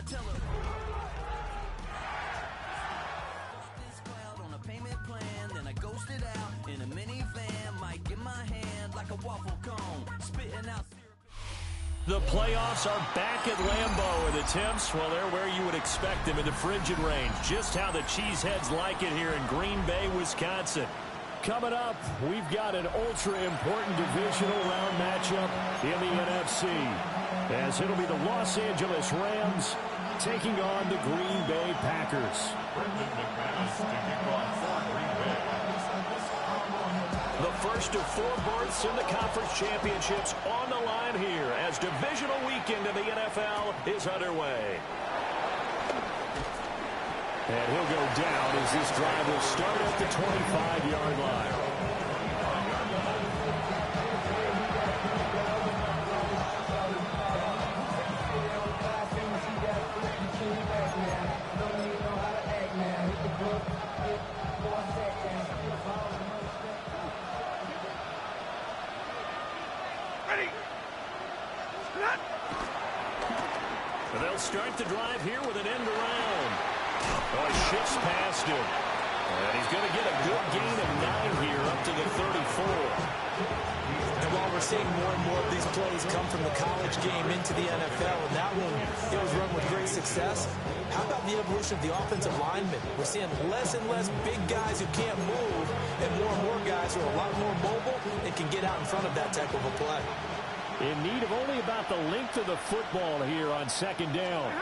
The playoffs are back at Lambeau, and the temps, well, they're where you would expect them in the frigid range. Just how the Cheeseheads like it here in Green Bay, Wisconsin. Coming up, we've got an ultra-important divisional round matchup in the NFC, as it'll be the Los Angeles Rams taking on the Green Bay Packers. The first of 4 berths in the conference championships on the line here as divisional weekend in the NFL is underway. And he'll go down as this drive will start at the 25-yard line. They'll start the drive here with an end around. Oh, he shifts past him. And he's going to get a good gain of 9 here up to the 34. And while we're seeing more and more of these plays come from the college game into the NFL, and that one, it was run with great success, how about the evolution of the offensive linemen? We're seeing less and less big guys who can't move and more guys who are a lot more mobile and can get out in front of that type of a play. In need of only about the length of the football here on second down.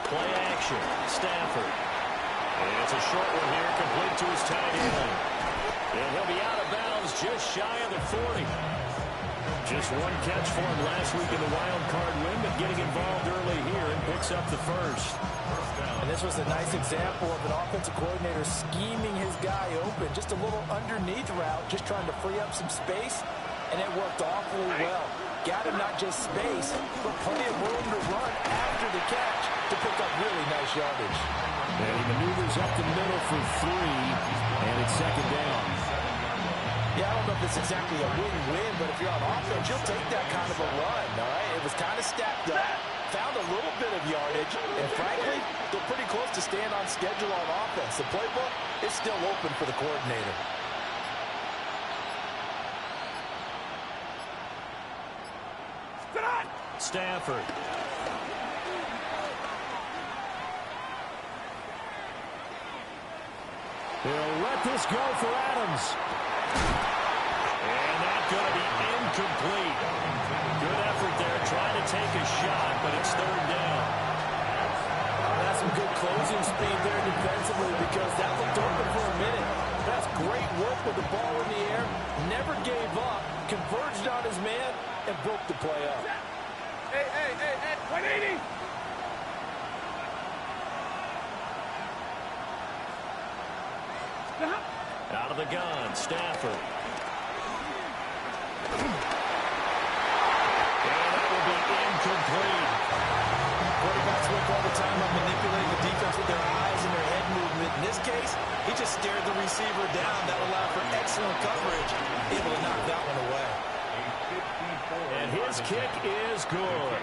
Play action. Stafford. And it's a short one here, complete to his tight end. And he'll be out of bounds just shy of the 40. Just one catch for him last week in the wild card win, but getting involved early here and picks up the first. And this was a nice example of an offensive coordinator scheming his guy open. Just a little underneath route, just trying to free up some space. And it worked awfully well. Got him not just space, but plenty of room to run after the catch to pick up really nice yardage. And he maneuvers up the middle for 3, and it's second down. Yeah, I don't know if it's exactly a win-win, but if you're on offense, you'll take that kind of a run, all right? It was kind of stacked up, found a little bit of yardage, and frankly, they're pretty close to staying on schedule on offense. The playbook is still open for the coordinator. Stafford. They'll let this go for Adams. And that's going to be incomplete. Good effort there, trying to take a shot, but it's third down. That's some good closing speed there defensively because that looked open for a minute. That's great work with the ball in the air. Never gave up, converged on his man, and broke the play up. Hey, 180! Out of the gun, Stafford. And that will be incomplete. Quarterbacks work all the time on manipulating the defense with their eyes and their head movement. In this case, he just stared the receiver down. That allowed for excellent coverage, able to knock that one away. And his kick is good.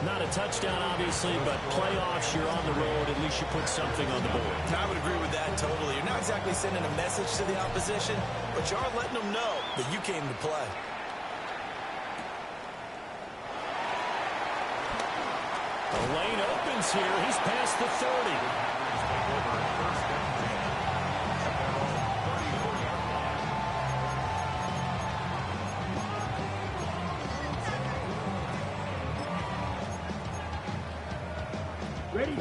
Not a touchdown, obviously, but playoffs, you're on the road. At least you put something on the board. I would agree with that totally. You're not exactly sending a message to the opposition, but you are letting them know that you came to play. The lane opens here. He's past the 30.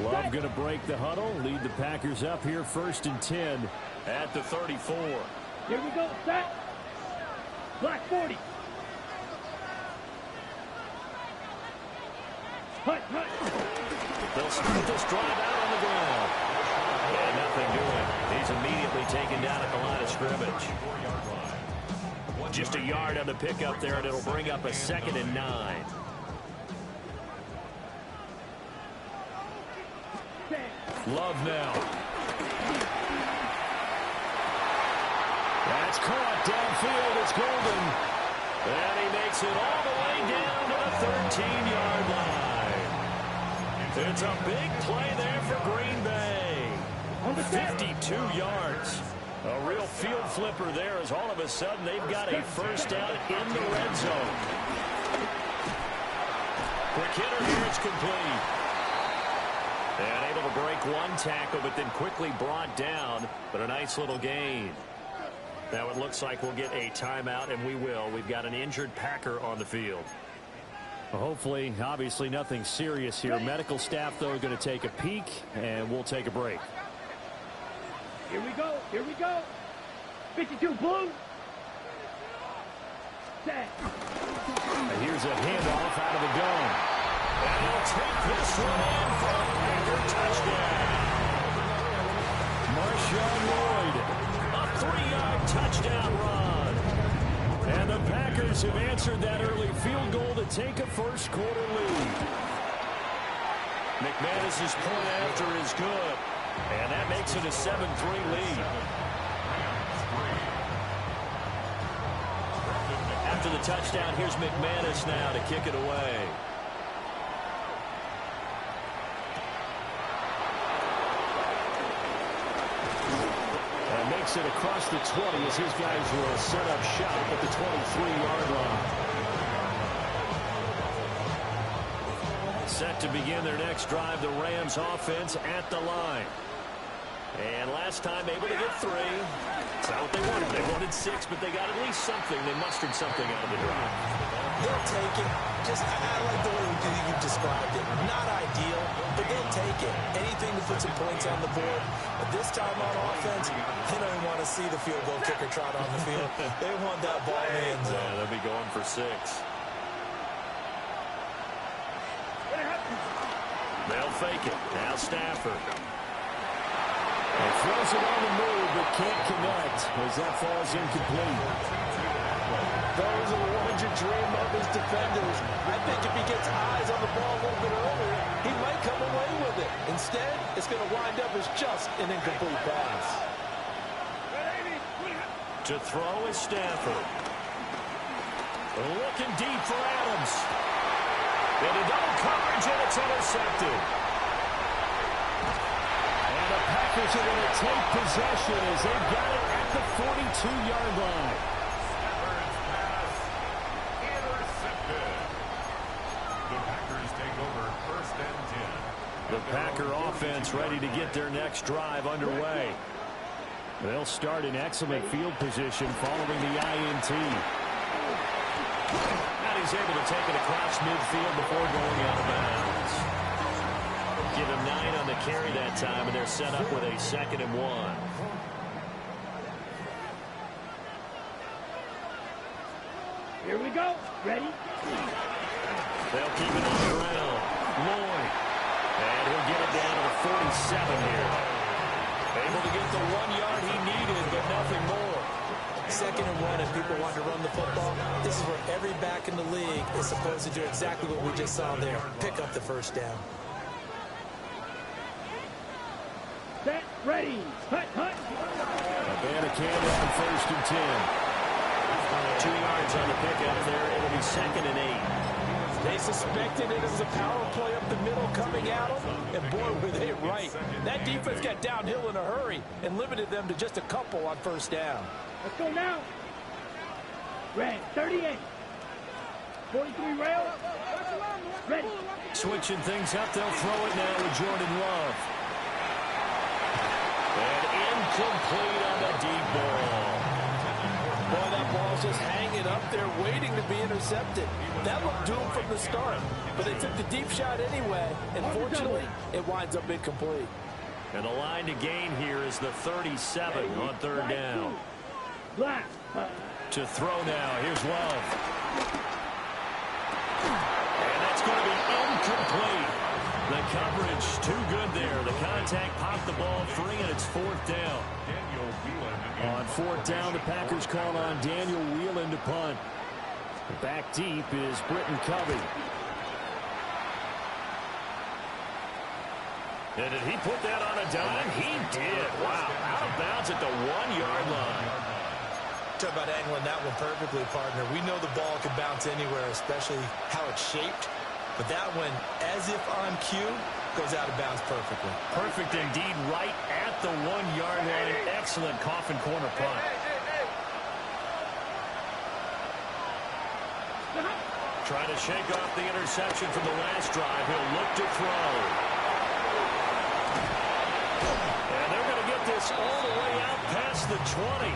Love going to break the huddle, lead the Packers up here 1st and 10 at the 34. Here we go, set. Black 40. Hut. They'll start this drive out on the ground. And nothing doing. He's immediately taken down at the line of scrimmage. Just a yard on the pickup there, and it'll bring up a 2nd and 9. Love now. That's caught downfield. It's Golden. And he makes it all the way down to the 13-yard line. It's a big play there for Green Bay. 52 yards. A real field flipper there as all of a sudden they've got a first down in the red zone. Quick hitter here, it's complete. And able to break one tackle, but then quickly brought down. But a nice little gain. Now it looks like we'll get a timeout, and we will. We've got an injured Packer on the field. Well, hopefully, obviously nothing serious here. Medical staff, though, are going to take a peek, and we'll take a break. Here we go. Here we go. 52 blue. Set. And here's a handoff out of the gun. And he'll take this one in for a Packer touchdown. Marshawn Lloyd, a 3-yard touchdown run. And the Packers have answered that early field goal to take a first-quarter lead. McManus's point after is good. And that makes it a 7-3 lead. After the touchdown, here's McManus now to kick it away. And makes it across the 20 as his guys will set up shop at the 23-yard line. Set to begin their next drive, the Rams offense at the line. And last time able to get 3. It's not what they wanted. They wanted 6, but they got at least something. They mustered something out of the drive. They'll take it. I like the way you described it. Not ideal, but they'll take it. Anything to put some points on the board. But this time on offense, they don't even want to see the field goal kicker trot on the field. They want that ball in the end zone. Yeah, they'll be going for 6. They'll fake it. Now Stafford. He throws it on the move, but can't connect as that falls incomplete. Those are the ones you dream of as defenders. I think if he gets eyes on the ball a little bit earlier, he might come away with it. Instead, it's going to wind up as just an incomplete pass. To throw is Stafford. Looking deep for Adams. Into double coverage, and it's intercepted. And the Packers are going to take possession as they've got it at the 42-yard line. The Packer offense ready to get their next drive underway. They'll start in excellent field position following the INT. And he's able to take it across midfield before going out of bounds. Give him 9 on the carry that time, and they're set up with a 2nd and 1. Here we go. Ready? They'll keep it on the ground. Lloyd. And he'll get it down to the 47 here. Able to get the 1 yard he needed, but nothing more. 2nd and 1, if people want to run the football, this is where every back in the league is supposed to do exactly what we just saw there. Pick up the first down. Set. Ready. Hut. Abanikanda on 1st and 10. 2 yards on the pickup there. It'll be 2nd and 8. They suspected it as a power play up the middle coming at them, and boy, were they right. That defense got downhill in a hurry and limited them to just a couple on 1st down. Let's go now. Red. 38. 43 rail. Ready. Switching things up, they'll throw it now with Jordan Love. And incomplete on the deep ball. Boy, that ball's just hanging up there waiting to be intercepted. That looked doomed from the start, but they took the deep shot anyway, and fortunately, it winds up incomplete. And the line to gain here is the 37 on 3rd down. Black. To throw now, here's Love. And that's going to be incomplete. The coverage too good there. The contact popped the ball free, and it's 4th down. On 4th down, the Packers call on Daniel Whelan to punt. Back deep is Britton Covey. And did he put that on a dime? He did. Wow. Out of bounds at the 1-yard line. Talk about angling that one perfectly, partner. We know the ball can bounce anywhere, especially how it's shaped. But that one, as if on cue, goes out of bounds perfectly. Perfect indeed, right at the 1-yard line. Excellent coffin corner punt. Trying to shake off the interception from the last drive. He'll look to throw. And they're going to get this all the way out past the 20.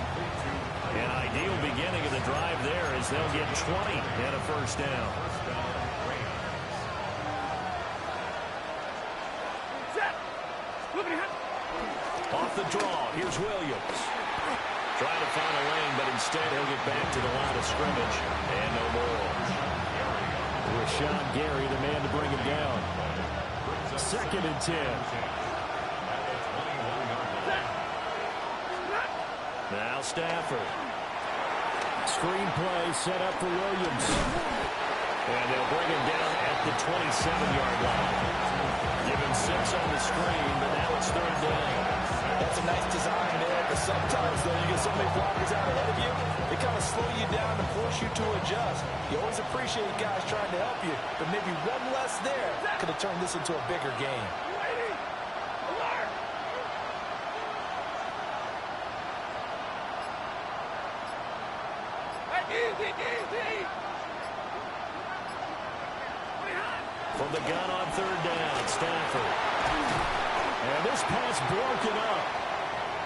An ideal beginning of the drive there as they'll get 20 and a first down. Off the draw, here's Williams. Trying to find a lane, but instead he'll get back to the line of scrimmage. And no more. Rashawn Gary, the man to bring him down. 2nd and 10. Now Stafford. Screen play set up for Williams. And they'll bring him down at the 27-yard line. Give him 6 on the screen, but now it's 3rd down. That's a nice design there, but sometimes, though, you get so many blockers out ahead of you, they kind of slow you down and force you to adjust. You always appreciate guys trying to help you, but maybe one less there could have turned this into a bigger game. From the gun on 3rd down, Stafford. And this pass broken up.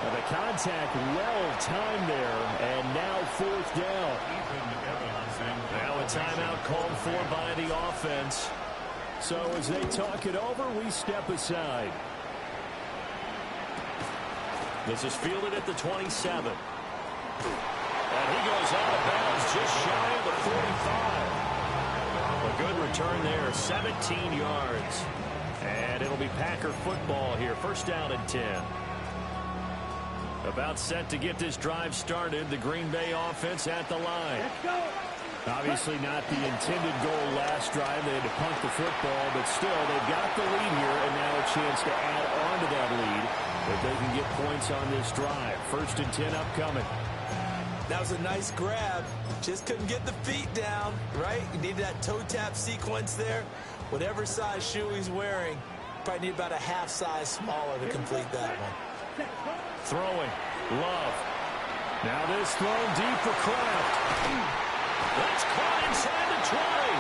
And the contact well timed there, and now 4th down. Now a timeout called for by the offense. So as they talk it over, we step aside. This is fielded at the 27. And he goes out of bounds just shy of the 45. A good return there, 17 yards. And it'll be Packer football here. 1st down and 10. About set to get this drive started. The Green Bay offense at the line. Let's go. Obviously not the intended goal last drive. They had to punt the football, but still, they've got the lead here, and now a chance to add on to that lead if they can get points on this drive. 1st and 10 upcoming. That was a nice grab. Just couldn't get the feet down, right? You needed that toe tap sequence there. Whatever size shoe he's wearing, probably need about a half size smaller to complete that one. Throwing. Love. Now this thrown deep for Kraft. That's caught inside the 20.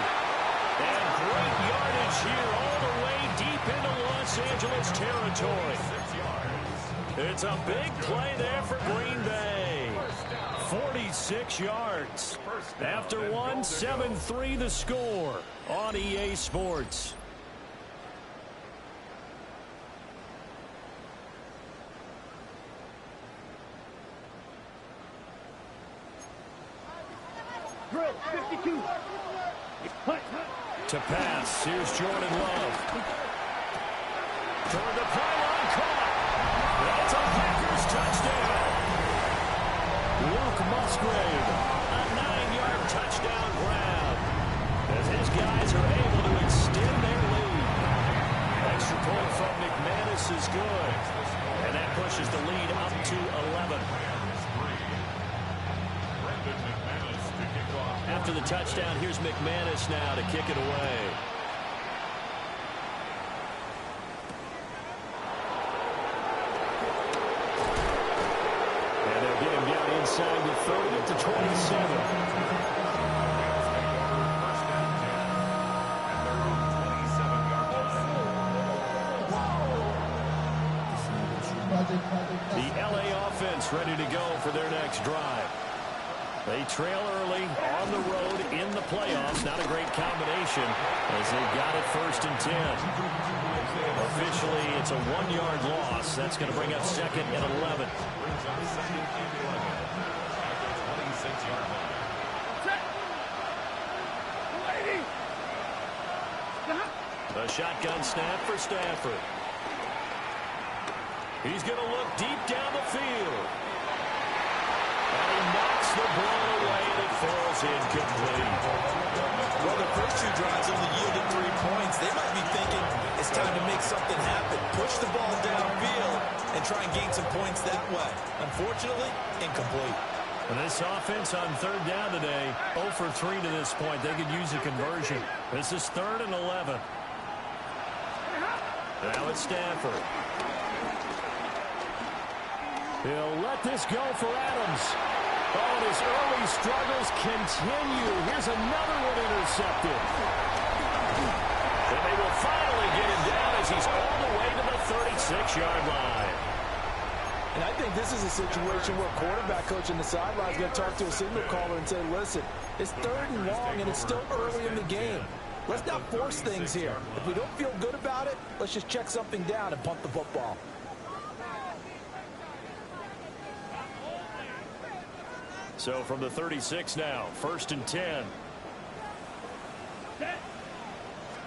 And great yardage here all the way deep into Los Angeles territory. It's a big play there for Green Bay. 46 yards. After one, 7-3 the score on EA Sports. Drill, 52. To pass, here's Jordan Love. Toward the pylon, caught. That's a Packers touchdown. Luke Musgrave, a 9-yard touchdown grab. As his guys are able to extend their lead. Extra point from McManus is good. And that pushes the lead up to 11. After the touchdown, here's McManus now to kick it away. And they'll get him down inside the 30 at the 27. The LA offense ready to go for their next drive. They trail early on the road in the playoffs. Not a great combination as they've got it 1st and 10. Officially, it's a 1-yard loss. That's going to bring up 2nd and 11. A shotgun snap for Stafford. He's going to look deep down the field. And he knocks the ball away, and it falls incomplete. Well, the first 2 drives only yielded 3 points. They might be thinking it's time to make something happen. Push the ball downfield and try and gain some points that way. Unfortunately, incomplete. And this offense on 3rd down today, 0 for 3 to this point. They could use a conversion. This is 3rd and 11. Now it's Stafford. He'll let this go for Adams. Oh, and his early struggles continue. Here's another one intercepted. And they will finally get him down as he's all the way to the 36-yard line. And I think this is a situation where quarterback coach in the sideline is going to talk to a signal caller and say, listen, it's 3rd and long and it's still early in the game. Let's not force things here. If we don't feel good about it, let's just check something down and punt the football. So from the 36 now, 1st and 10.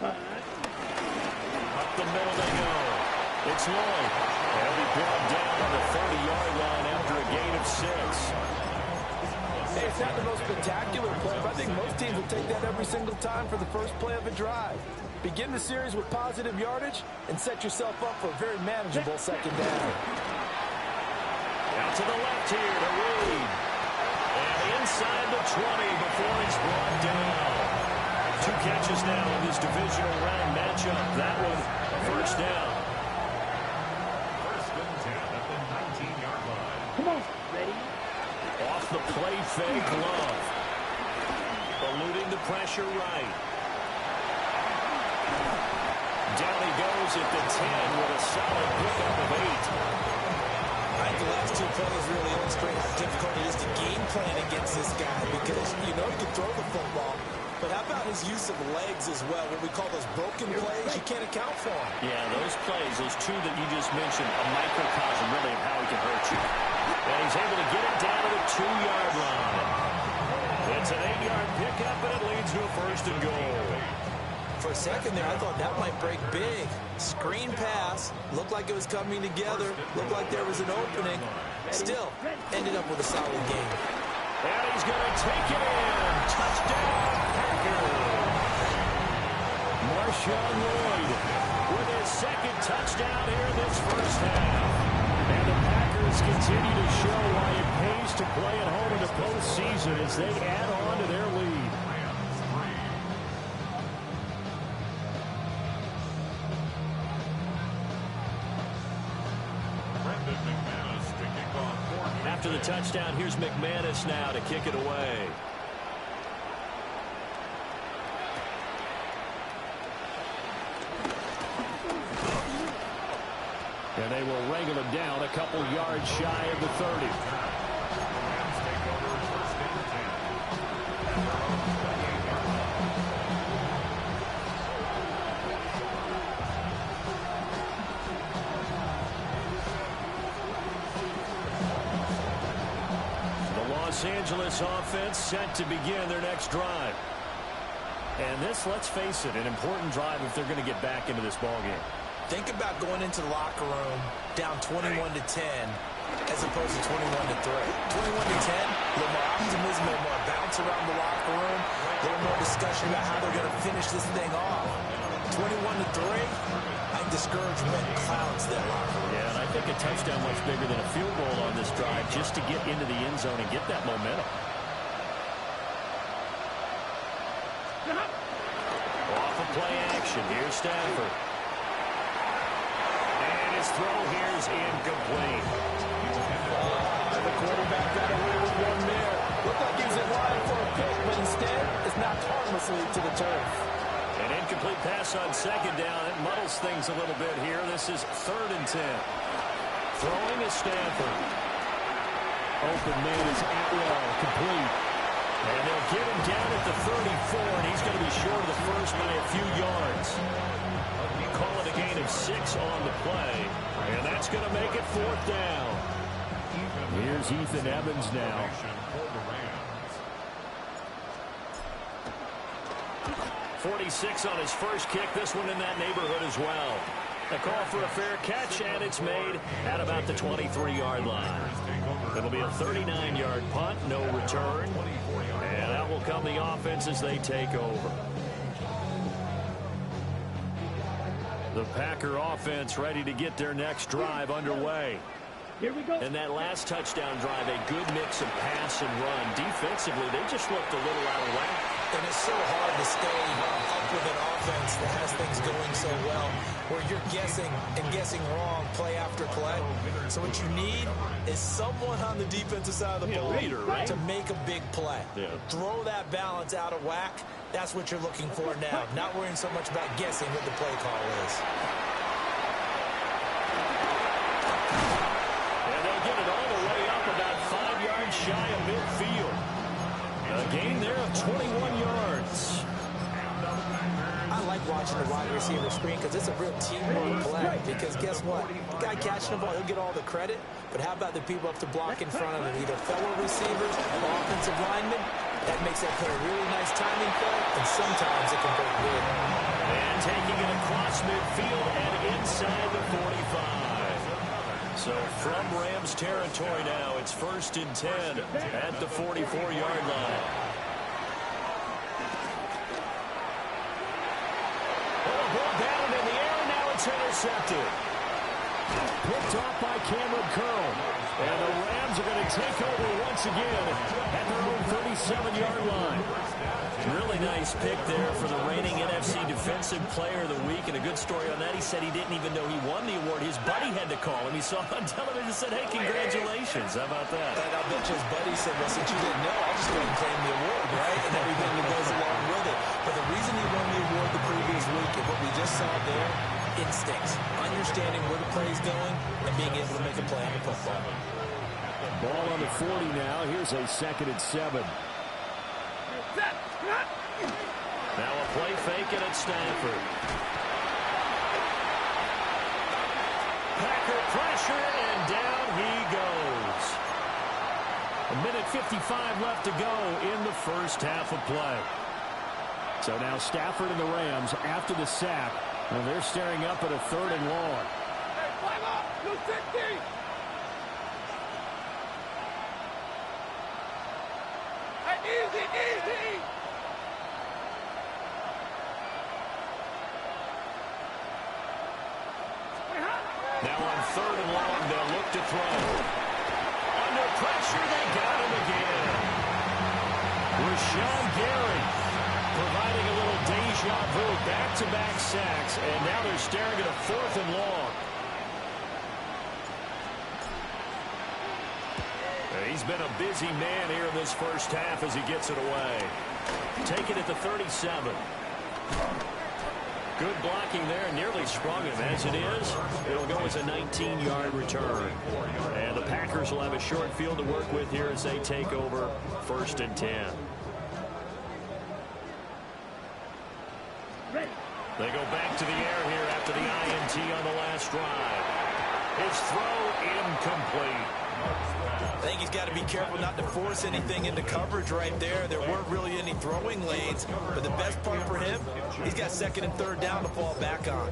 Up the middle they go. It's Lloyd. He'll be brought down on the 30-yard line after a gain of 6. Hey, it's not the most spectacular play, but I think most teams will take that every single time for the first play of a drive. Begin the series with positive yardage and set yourself up for a very manageable second down. Out to the left here to Reed. And inside the 20 before he's brought down. 2 catches now in this divisional round matchup. That one, first down. First and 10 at the 19-yard line. Come on, ready? Off the play fake, Love. Eluding the pressure right. Down he goes at the 10 with a solid pickup of 8. I think the last 2 plays really illustrate how difficult it is to game plan against this guy because you know he can throw the football. But how about his use of legs as well? What we call those broken plays, you can't account for them. Yeah, those plays, those 2 that you just mentioned, a microcosm really of how he can hurt you. And he's able to get it down to the 2-yard line. It's an 8-yard pickup, and it leads to a 1st and goal. For a second there, I thought that might break big. Screen pass, looked like it was coming together, looked like there was an opening. Still, ended up with a solid game. And he's going to take it in. Touchdown, Packers. Marshawn Lloyd with his 2nd touchdown here this first half. And the Packers continue to show why it pays to play at home in the postseason as they add on to their lead. After the touchdown, here's McManus now to kick it away. And they will wrangle him down a couple yards shy of the 30. Los Angeles offense set to begin their next drive. And this, let's face it, an important drive if they're going to get back into this ballgame. Think about going into the locker room down 21-10 as opposed to 21-3. 21-10, a little more optimism, a little more bounce around the locker room, a little more discussion about how they're going to finish this thing off. 21-3, I think discouragement clouds that locker room. Yeah, and I think a touchdown much bigger than a field goal on this drive just to get into the end zone and get that momentum. Off of play action, here's Stafford. And his throw here's incomplete. The quarterback got away with one there. Looked like he was in line for a pick, but instead it's knocked harmlessly to the turf. An incomplete pass on 2nd down. It muddles things a little bit here. This is 3rd and 10. Throwing is Stafford. Open man is Atwell, complete. And they'll get him down at the 34, and he's going to be short of the first by a few yards. Call it a gain of 6 on the play, and that's going to make it 4th down. Here's Ethan Evans now. 46 on his first kick. This one in that neighborhood as well. A call for a fair catch, and it's made at about the 23-yard line. It'll be a 39-yard punt, no return. And out will come the offense as they take over. The Packer offense ready to get their next drive underway. Here we go. And that last touchdown drive, a good mix of pass and run. Defensively, they just looked a little out of whack. And it's so hard to stay up with an offense that has things going so well, where you're guessing and guessing wrong play after play. So what you need is someone on the defensive side of the ball right? to make a big play. Yeah. Throw that balance out of whack. That's what you're looking for now. Not worrying so much about guessing what the play call is. And they'll get it all the way up about 5 yards shy of midfield. A gain there of 21 yards. I like watching the wide receiver screen because it's a real teamwork play. Because guess what? The guy catching the ball, he'll get all the credit. But how about the people up to block in front of him? Either fellow receivers or offensive linemen. That makes that play a really nice timing play. And sometimes it can break big. And taking it across midfield and inside the 45. So from Rams territory now, it's 1st and 10 at the 44-yard line. Oh, ball down in the air, now it's intercepted. Picked off by Cameron Curl. And the Rams are going to take over once again at their own 37-yard line. Really nice pick there for the reigning NFC Defensive Player of the Week. And a good story on that. He said he didn't even know he won the award. His buddy had to call him. He saw it on television and said, hey, congratulations. How about that? And I bet you his buddy said, well, since you didn't know, I'll just go ahead and claim the award, right? And everything that goes along with it. But the reason he won the award the previous week and what we just saw there, instincts, understanding where the play is going, and being able to make a play on the football. Ball on the 40 now. Here's a 2nd and 7. Now a play fake and it's Stafford. Packer pressure and down he goes. 1:55 left to go in the first half of play. So now Stafford and the Rams after the sack. And they're staring up at a 3rd and long. Hey, 5 up, 260. Hey, easy, easy. Now on 3rd and long, they'll look to throw. Under pressure, they got him again. Rashawn Gary providing a little deja vu, back-to-back sacks, and now they're staring at a 4th and long. He's been a busy man here in this first half as he gets it away. Take it at the 37. Good blocking there, nearly sprung him. As it is, it'll go as a 19-yard return. And the Packers will have a short field to work with here as they take over 1st and 10. They go back to the air here after the INT on the last drive. His throw incomplete. I think he's got to be careful not to force anything into coverage right there. There weren't really any throwing lanes, but the best part for him, he's got 2nd and 3rd down to fall back on.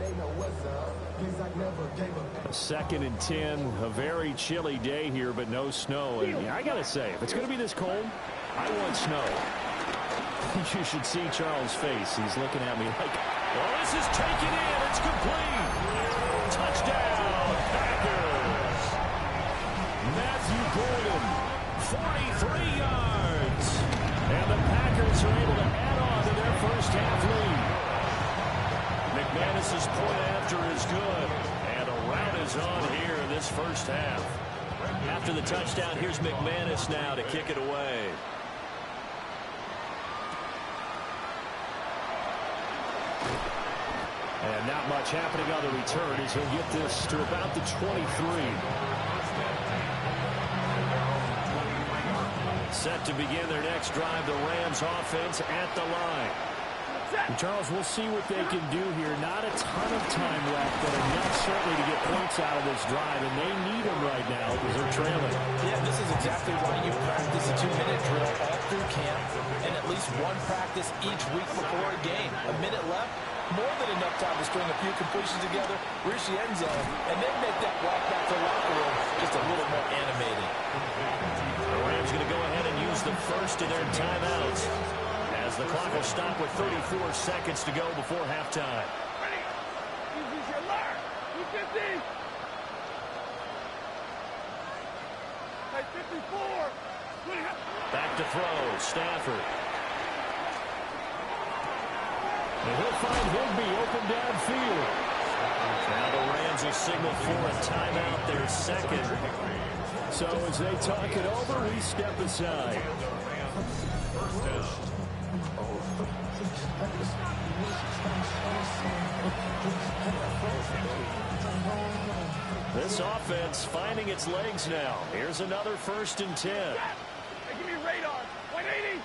2nd and 10, a very chilly day here, but no snow. And I got to say, if it's going to be this cold, I want snow. You should see Charles' face. He's looking at me like, well, this is taken in. It's complete. Touchdown, Packers. Matthew Gordon, 43 yards. And the Packers are able to add on to their first half lead. McManus's point after is good. And a rout is on here in this first half. After the touchdown, here's McManus now to kick it away. And not much happening on the return as he'll get this to about the 23. Set to begin their next drive, the Rams offense at the line. And Charles, we'll see what they can do here. Not a ton of time left, but enough certainly to get points out of this drive, and they need them right now because they're trailing. Yeah, this is exactly why you practice a 2-minute drill all through camp and at least one practice each week before a game. A minute left, more than enough time to string a few completions together, reach the end zone, and then make that walk back to the locker room just a little more animated. The Rams going to go ahead and use the first of their timeouts as the clock will stop with 34 seconds to go before halftime. Easy, your mark. 250. Hey, 54. Back to throw, Stafford. And he'll find Higbee open downfield. Now the Rams will signal for a timeout, their second. So as they talk it over, we step aside. This offense finding its legs now. Here's another 1st and 10. Hey, give me radar. 180.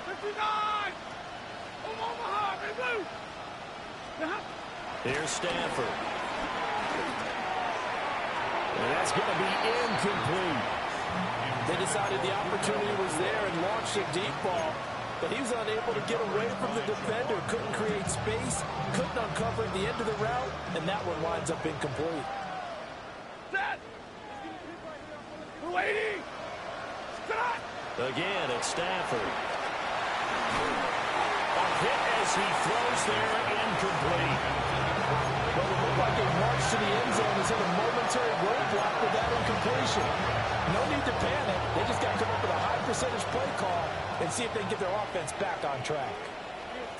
59. Omaha, red blue. Here's Stafford. And that's going to be incomplete. They decided the opportunity was there and launched a deep ball, but he was unable to get away from the defender, couldn't create space, couldn't uncover at the end of the route, and that one winds up incomplete. Set. 280. Set. Again, it's Stafford. A hit as he throws there, incomplete. Well, it looked like a march to the end zone has hit a momentary roadblock with that incompletion. No need to panic. They just got to come up with a high percentage play call and see if they can get their offense back on track.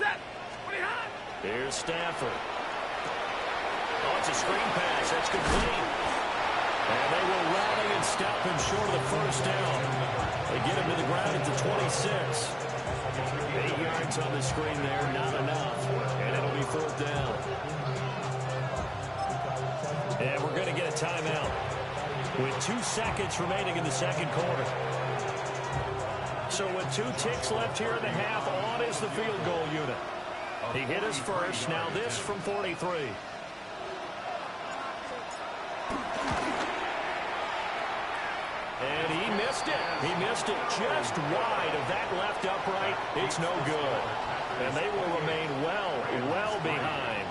Set. 20 high. Here's Stafford. Oh, it's a screen pass. That's complete. And they will rally and stop him short of the 1st down. They get him to the ground at the 26. 8 yards on the screen there, not enough. And it'll be 4th down. And we're going to get a timeout with 2 seconds remaining in the second quarter. So with 2 ticks left here in the half, on is the field goal unit. He hit us first. Now this from 43. And he missed it. He missed it just wide of that left upright. It's no good. And they will remain well behind.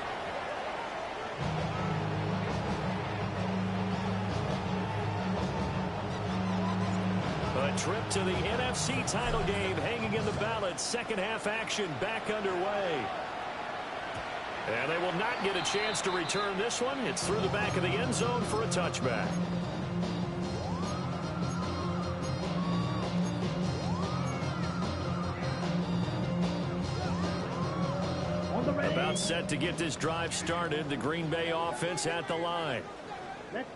A trip to the NFC title game hanging in the balance. Second half action back underway. And they will not get a chance to return this one. It's through the back of the end zone for a touchback. About set to get this drive started. The Green Bay offense at the line.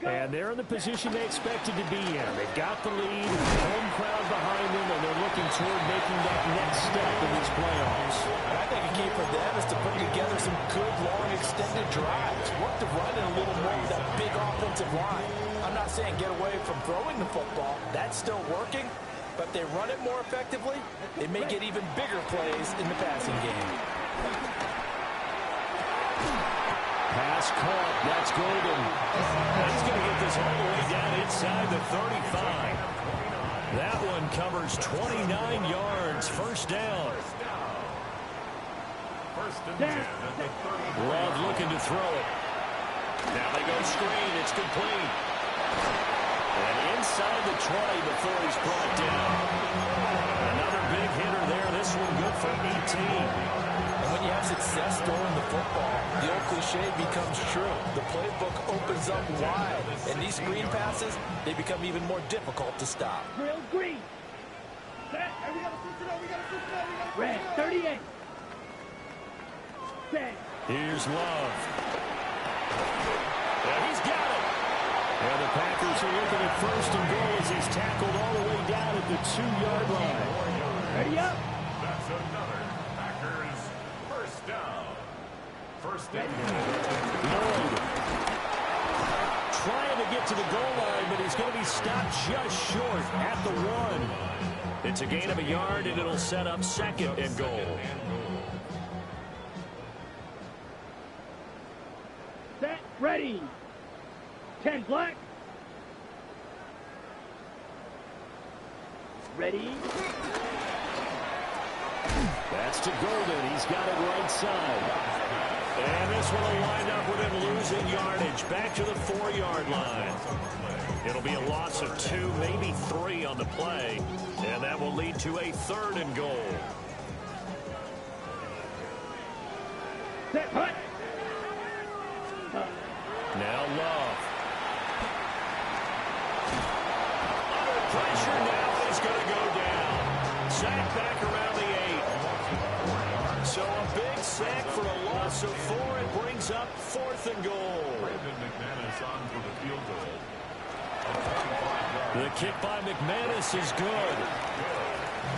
And they're in the position they expected to be in. They've got the lead, home crowd behind them, and they're looking toward making that next step in these playoffs. I think a key for them is to put together some good, long, extended drives. Work to run in a little more with that big offensive line. I'm not saying get away from throwing the football. That's still working. But if they run it more effectively, they may get even bigger plays in the passing game. Pass caught. That's Golden. He's going to get this all the way down inside the 35. That one covers 29 yards. 1st down. 1st and 10 at the 30. Love looking to throw it. Now they go screen. It's complete. And inside the 20 before he's brought down. Another big hitter there. This one good for 18. When you have success throwing the football, the old cliche becomes true. The playbook opens up wide, and these screen passes, they become even more difficult to stop. Drill green. Set. Hey, we got to switch it up. We got to switch it up. We got to red. 38. Set. Here's Love. And he's got it. And the Packers are looking at 1st and goal as he's tackled all the way down at the 2-yard line. Ready up. That's another Packers 1st down. 1st and 10. Lloyd trying to get to the goal line, but he's going to be stopped just short at the 1. It's a gain of a yard, and it'll set up 2nd and goal. Set. Ready. 10 black. Ready. That's to Golden. He's got it right side. And this one will wind up with him losing yardage. Back to the 4-yard line. It'll be a loss of 2, maybe 3 on the play. And that will lead to a 3rd and goal. Set. Hut. Now Love. sack back around the 8. So a big sack for a loss of 4. It brings up 4th and goal. Brandon McManus on for the field goal. The kick by McManus is good.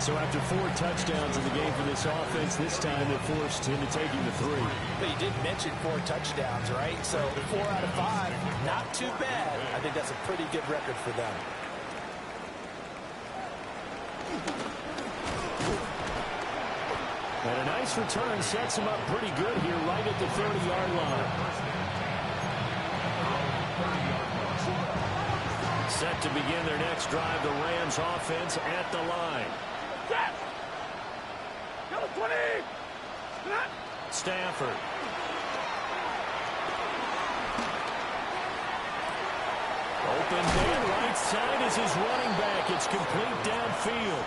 So after 4 touchdowns in the game for this offense, this time they forced him to taking the 3. But you did mention 4 touchdowns, right? So 4 out of 5, not too bad. I think that's a pretty good record for them. And a nice return sets him up pretty good here right at the 30-yard line. Set to begin their next drive, the Rams offense at the line. Stafford. Open man right side is his running back. It's complete downfield.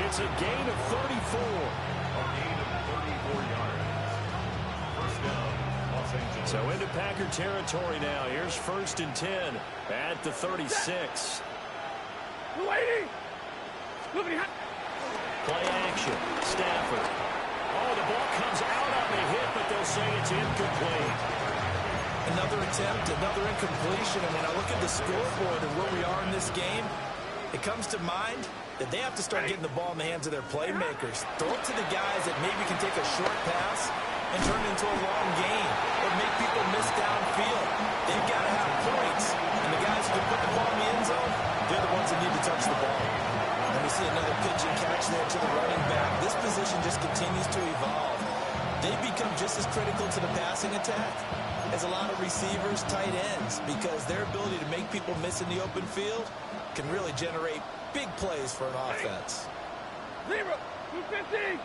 It's a gain of 34. So into Packer territory now. Here's 1st and 10 at the 36. Play action. Stafford. Oh, the ball comes out on the hit, but they'll say it's incomplete. Another attempt, another incompletion. And when I look at the scoreboard and where we are in this game, it comes to mind that they have to start getting the ball in the hands of their playmakers. Throw it to the guys that maybe can take a short pass and turn it into a long gain or make people miss downfield. They've got to have points. And the guys who can put the ball in the end zone, they're the ones that need to touch the ball. Let me see another pitch and catch there to the running back. This position just continues to evolve. They become just as critical to the passing attack as a lot of receivers, tight ends, because their ability to make people miss in the open field can really generate big plays for an offense. Zero, 250.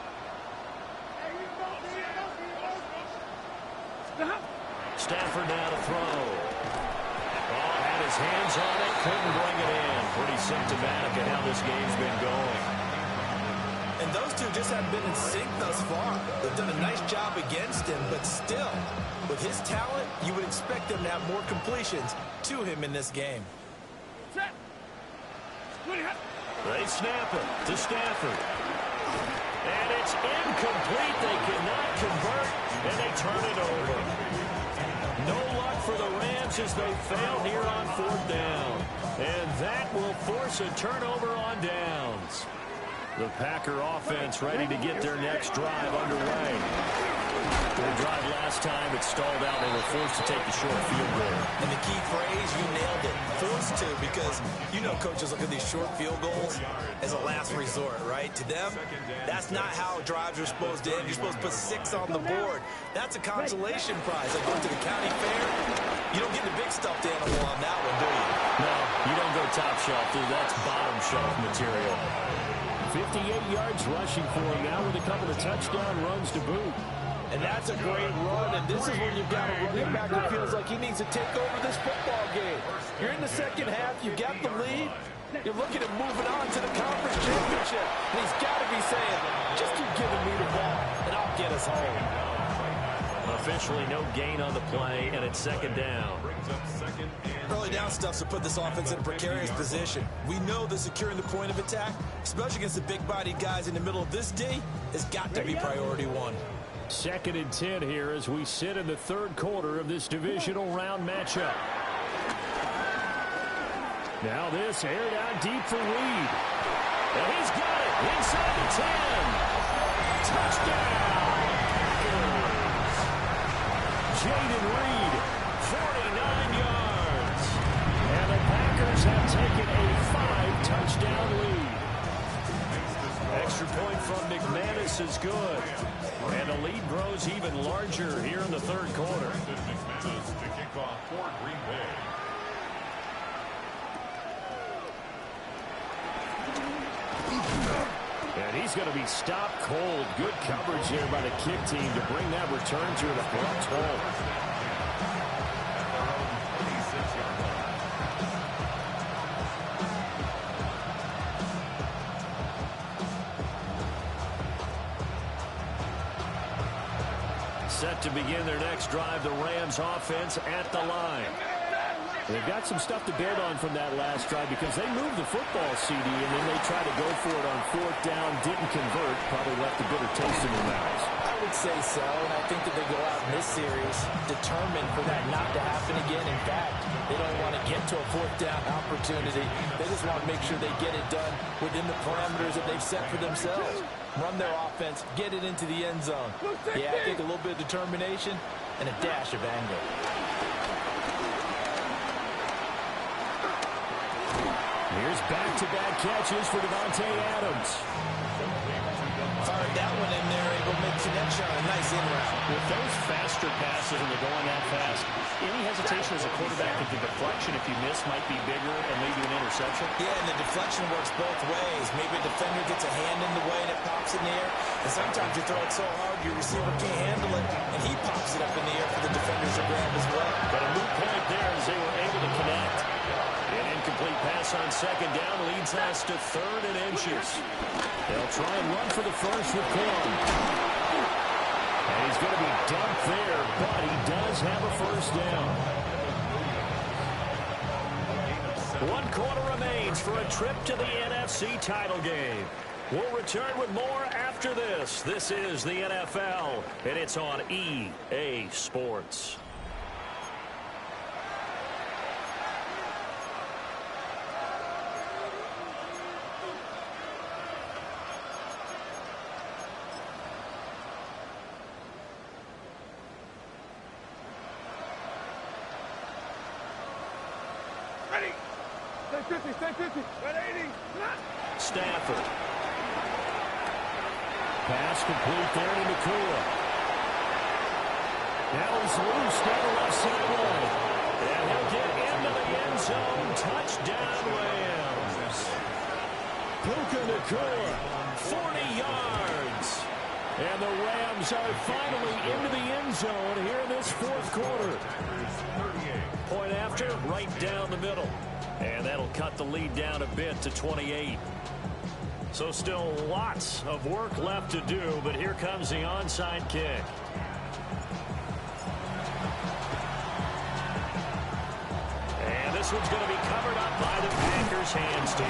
Stafford now to throw. Oh, had his hands on it, couldn't bring it in. Pretty symptomatic of how this game's been going. And those two just haven't been in sync thus far. They've done a nice job against him, but still, with his talent, you would expect them to have more completions to him in this game. They snap it to Stafford. And it's incomplete. They cannot convert, and they turn it over. No luck for the Rams as they fail here on 4th down. And that will force a turnover on downs. The Packer offense ready to get their next drive underway. Their drive last time, it stalled out. They were forced to take the short field goal. And the key phrase, you nailed it. Forced to, because you know coaches look at these short field goals as a last resort, right? To them, that's not how drives are supposed to end. You're supposed to put 6 on the board. That's a consolation prize. Like going to the county fair, you don't get the big stuffed animal on that one, do you? No, you don't go top shelf, dude. That's bottom shelf material. 58 yards rushing for him now with a couple of touchdown runs to boot. And that's a great run, and this is when you've got a running back who feels like he needs to take over this football game. You're in the second half, you got the lead, you're looking at moving on to the conference championship. And he's got to be saying, just keep giving me the ball, and I'll get us home. Officially no gain on the play, and it's 2nd down. Early down stuff's to put this offense in a precarious position. We know that securing the point of attack, especially against the big-bodied guys in the middle of this D, has got to be priority 1. 2nd and 10 here as we sit in the 3rd quarter of this divisional round matchup. Now this aired out deep for Reed. And he's got it inside the 10. Touchdown! Jaden Reed, 49 yards. And the Packers have taken a 5-touchdown lead. Extra point from McManus is good. And the lead grows even larger here in the 3rd quarter. McManus to kick off for Green Bay. And he's going to be stopped cold. Good coverage here by the kick team to bring that return to an abrupt halt. Set to begin their next drive, the Rams offense at the line. They've got some stuff to build on from that last drive because they moved the football, CD, and then they tried to go for it on 4th down, didn't convert, probably left a bitter taste in their mouths. I would say so, and I think that they go out in this series determined for that not to happen again. In fact, they don't want to get to a 4th down opportunity. They just want to make sure they get it done within the parameters that they've set for themselves. Run their offense, get it into the end zone. Yeah, I think a little bit of determination and a dash of anger. Here's back-to-back catches for Davante Adams. Fired that one in there, able to make connection on a nice in-route. With those faster passes and they're going that fast, any hesitation as a quarterback at the deflection, if you miss, might be bigger and lead to an interception. Yeah, and the deflection works both ways. Maybe a defender gets a hand in the way and it pops in the air. And sometimes you throw it so hard your receiver can't handle it, and he pops it up in the air for the defenders to grab as well. But a moot point there as they were able to connect. An incomplete pass on 2nd down leads us to 3rd and inches. They'll try and run for the first with Corum. And he's going to be dumped there, but he does have a 1st down. 1 quarter remains for a trip to the NFC title game. We'll return with more after this. This is the NFL, and it's on EA Sports. Ready. Stay 50. 180. Stafford. Pass complete there to Nakua. Now he's loose down the left sideline. And he'll get into the end zone. Touchdown, Rams. Puka Nakua, 40 yards. And the Rams are finally into the end zone here in this 4th quarter. Point after, right down the middle. And that'll cut the lead down a bit to 28. So still lots of work left to do, but here comes the onside kick. And this one's going to be covered up by the Packers hands team.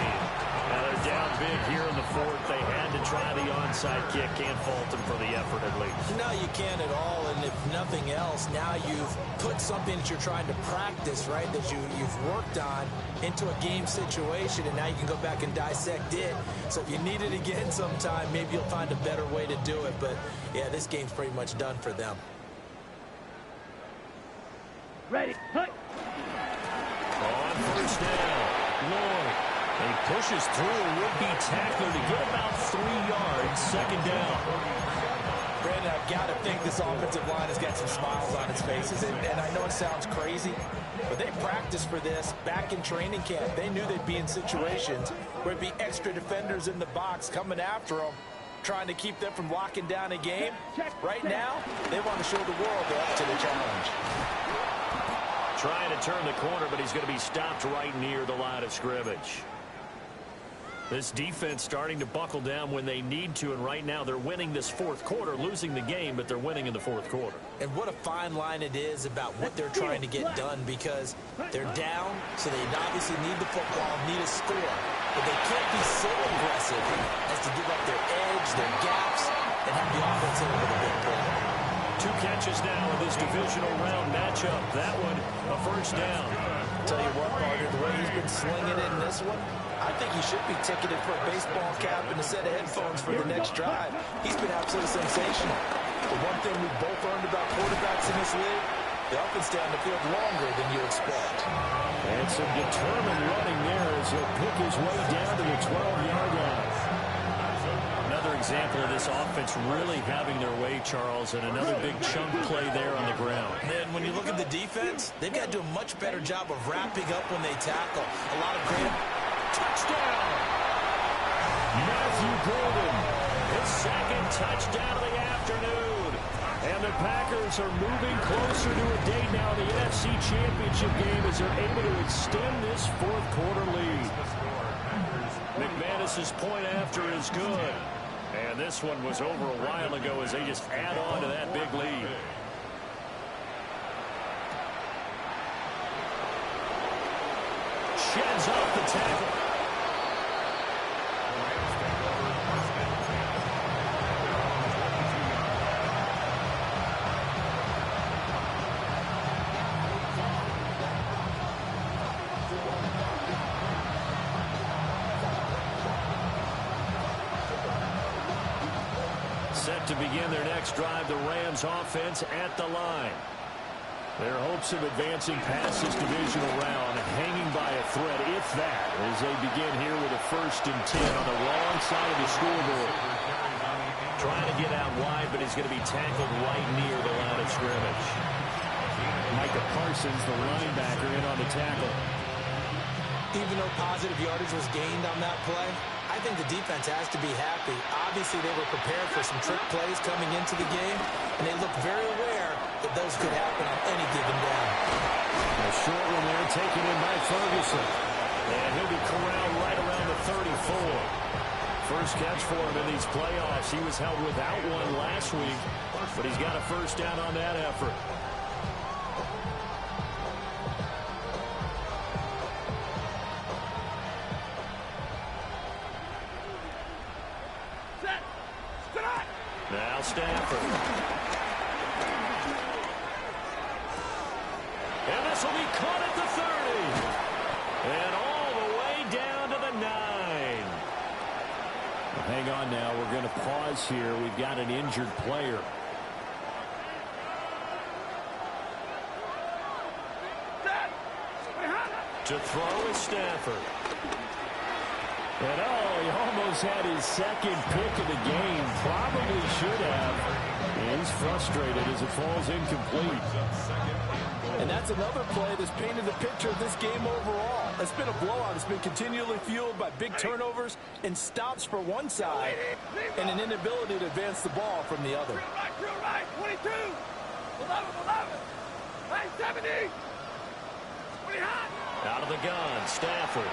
Now they're down big here in the 4th. They had to try the onside kick. Can't fault them for the effort at least. No, you can't at all, and if nothing else, now you've put something that you're trying to practice, right, that you've worked on into a game situation, and now you can go back and dissect it. So if you need it again sometime, maybe you'll find a better way to do it. But, yeah, this game's pretty much done for them. Ready. Hut. On 1st down, Lloyd. He pushes through a would-be tackler to get about 3 yards. 2nd down. Brandon, I've got to think this offensive line has got some smiles on its faces. And I know it sounds crazy, but they practiced for this back in training camp. They knew they'd be in situations where there'd be extra defenders in the box coming after them, trying to keep them from locking down a game. Right now, they want to show the world they're up to the challenge. Trying to turn the corner, but he's going to be stopped right near the line of scrimmage. This defense starting to buckle down when they need to, and right now they're winning this 4th quarter, losing the game, but they're winning in the 4th quarter. And what a fine line it is about what they're trying to get done, because they're down, so they obviously need the football, need a score. But they can't be so aggressive as to give up their edge, their gaps, and have the offense hit over the big play. 2 catches now in this divisional round matchup. That one, a 1st down. Tell you what, partner, the way he's been slinging it in this one, I think he should be ticketed for a baseball cap and a set of headphones for the next drive. He's been absolutely sensational. The one thing we've both learned about quarterbacks in this league, they often stay on the field longer than you expect. And some determined running there as he'll pick his way down to the 12-yard line. Another example of this offense really having their way, Charles, and another big chunk play there on the ground. And when you look at the defense, they've got to do a much better job of wrapping up when they tackle. A lot of great... Touchdown! Matthew Golden, his 2nd touchdown of the afternoon. And the Packers are moving closer to a date now in the NFC Championship game as they're able to extend this 4th quarter lead. McManus's point after is good. And this one was over a while ago as they just add on to that big lead. sheds off the tackle. Set to begin their next drive, the Rams offense at the line. Their hopes of advancing past this divisional round hanging by a thread, if that, as they begin here with a 1st and 10 on the wrong side of the scoreboard. Trying to get out wide, but he's going to be tackled right near the line of scrimmage. Micah Parsons, the linebacker, in on the tackle. Even though positive yardage was gained on that play, I think the defense has to be happy. Obviously, they were prepared for some trick plays coming into the game, and they look very aware that those could happen on any given down. A short one there, taken in by Ferguson. And he'll be corralled right around the 34. First catch for him in these playoffs. He was held without one last week, but he's got a first down on that effort. Now Stafford. And this will be caught at the 30. And all the way down to the 9. Well, hang on now. We're going to pause here. We've got an injured player. To throw is Stafford. And he almost had his second pick of the game. Probably should have. And he's frustrated as it falls incomplete. And that's another play that's painted the picture of this game overall. It's been a blowout. It's been continually fueled by big turnovers and stops for one side and an inability to advance the ball from the other. Right, 22, 11, 970, 20 hot. Out of the gun, Stafford.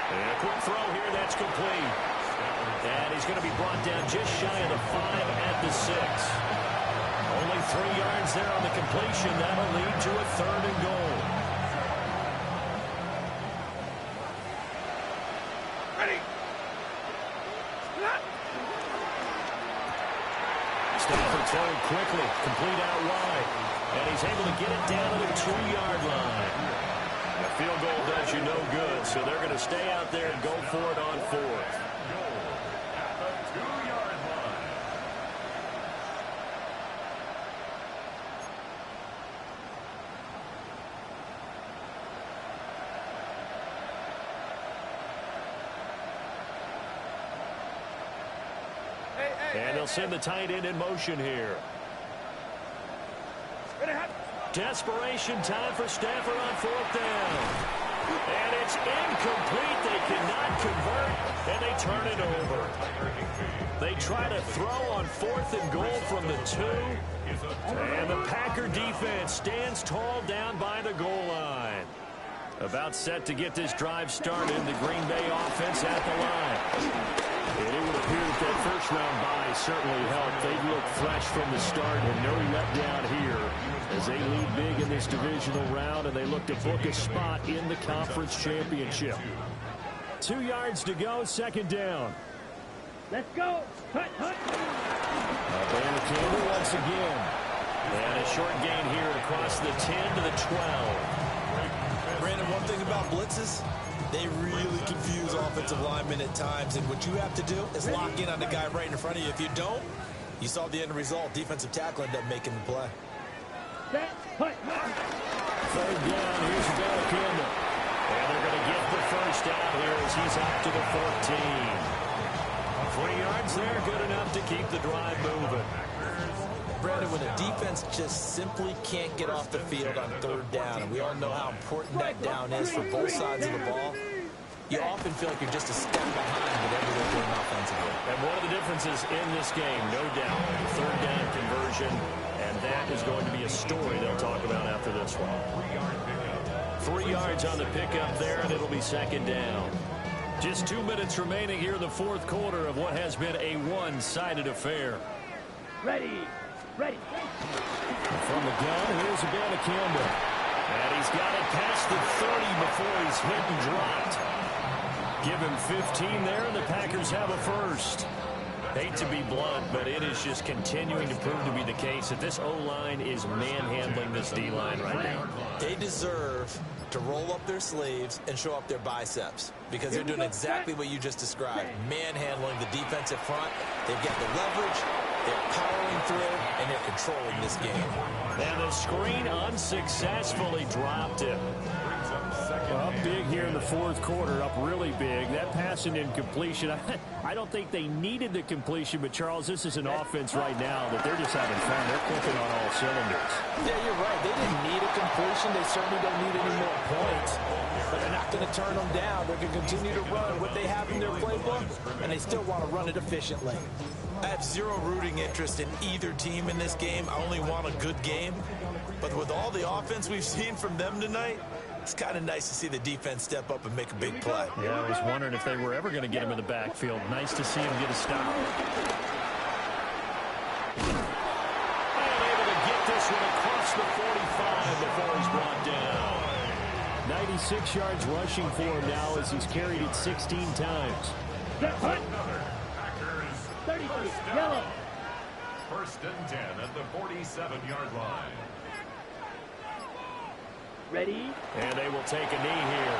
And a quick throw here, that's complete. And he's going to be brought down just shy of the 5 at the 6. Only 3 yards there on the completion. That'll lead to a 3rd and goal. Ready. Stafford throwing quickly, complete out wide. And he's able to get it down to the 2-yard line. A field goal does you no good, so they're going to stay out there and go for it on 4th. At the 2-yard line. And they'll send the tight end in motion here. Desperation time for Stafford on 4th down. And it's incomplete. They cannot convert, and they turn it over. They try to throw on 4th and goal from the 2. And the Packer defense stands tall down by the goal line. About set to get this drive started. The Green Bay offense at the line. And it would appear that first-round bye certainly helped. They look fresh from the start and no letdown here as they lead big in this divisional round, and they look to book a spot in the conference championship. 2 yards to go, 2nd down. Let's go. Hut, hut. Brandon Campbell once again. And a short gain here across the 10 to the 12. Brandon, one thing about blitzes, they really confuse offensive linemen at times, and what you have to do is lock in on the guy right in front of you. If you don't, you saw the end result. Defensive tackle ended up making the play. Set, hut, hut. 3rd down, here's Brandon Campbell. And they're going to get the first out here as he's out to the 14. 3 yards there, good enough to keep the drive moving. Brandon, when a defense just simply can't get off the field on 3rd down, and we all know how important that down is for both sides of the ball, you often feel like you're just a step behind whatever they're doing offensively. And one of the differences in this game, no doubt, the 3rd down conversion, and that is going to be a story they'll talk about after this one. 3 yards on the pickup there, and it'll be 2nd down. Just 2 minutes remaining here in the 4th quarter of what has been a one-sided affair. Ready. Ready. From the gun, here's Brandon Campbell. And he's got it past the 30 before he's hit and dropped. Give him 15 there, and the Packers have a first. Hate to be blunt, but it is just continuing to prove to be the case that this O-line is manhandling this D-line right now. They deserve to roll up their sleeves and show up their biceps because they're doing exactly what you just described, manhandling the defensive front. They've got the leverage, they're powering through, and they're controlling this game. And the screen unsuccessfully dropped it. Up big here in the fourth quarter, up really big. That pass and incompletion, I don't think they needed the completion, but Charles, this is an offense right now that they're just having fun. They're clicking on all cylinders. Yeah, you're right. They didn't need a completion. They certainly don't need any more points. But they're not going to turn them down. They're going to continue to run what they have in their playbook, and they still want to run it efficiently. I have zero rooting interest in either team in this game. I only want a good game. But with all the offense we've seen from them tonight, it's kind of nice to see the defense step up and make a big play. Yeah, I was wondering if they were ever going to get him in the backfield. Nice to see him get a stop. And able to get this one across the 45 before he's brought down. 96 yards rushing for him now as he's carried it 16 times. Packers. 33, yellow. First and 10 at the 47-yard line. Ready? And they will take a knee here.